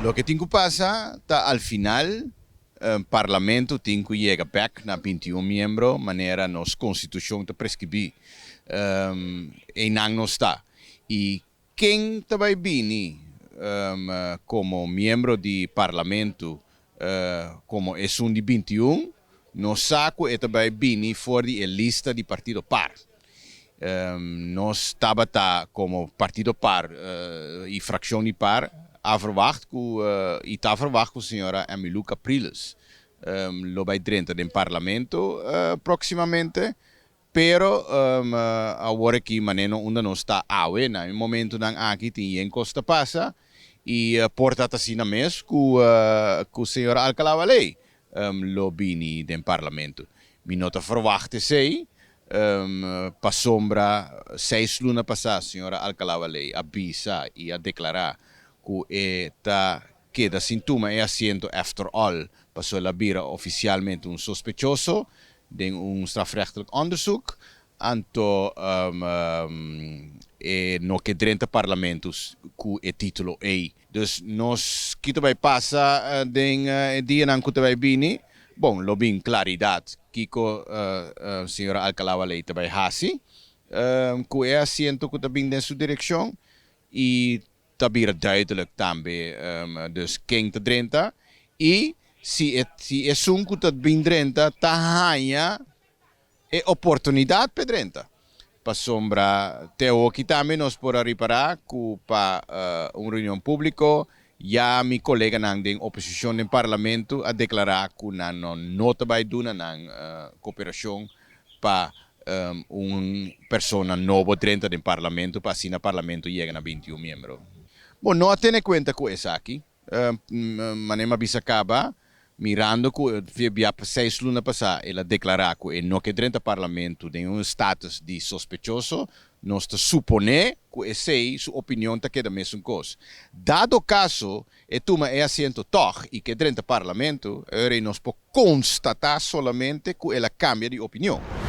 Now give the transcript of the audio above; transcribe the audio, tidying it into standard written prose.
Lo que tem que passar, tá al final, parlamento tem que chegar back na 21 membros, maneira nossa constituição te prescrever. E não está. E quem vai vir como membro do parlamento, como é um de 21, no saco é vai vir fora da lista do partido par. Nós estava como partido par e fração de par a verwacht que está verwacht que a senhora Emilu Capriles lo vai dentro do parlamento proximamente, pero agora que maneira onde não está awe no momento não aqui tem em Costa passa e porta assim na mes que a senhora Alcalá Valei lo bini do parlamento. Mi nota verwachte sei para sombra 6 lunas passar a senhora Alcalá Valei avisa e a declarar que queda sintoma e assento after all passou a bira oficialmente sospechoso de strafrechtelijk onderzoek anto no que 30 parlamentos com o título E. Dus nós que vai passar den dia não que vai bini. Bom, lo bem claridade que a senhora Alcalá Valei vai hasi, que é assento que também na sua direção e tabira duidelijk também, dus quem te drenta e se é um que te bem drenta, tahanha é oportunidade para drenta. Para sombra, teo que também nós podemos reparar que para uma reunião pública já meu colega na oposição no parlamento a declarar que não vai dar na cooperação para uma pessoa nova dentro do parlamento para assim o parlamento chegue a 21 membros. Bom, não tem em conta com isso aqui, manema bisa acaba mirando que via 6 lunas passar ela declarar que não que dentro do parlamento tem status de sospechoso. Nós supone que essa sua opinião está queda mesmo coisa. Dado o caso, é assento toch e que dentro do parlamento, nós podemos constatar somente que ela cambia de opinião.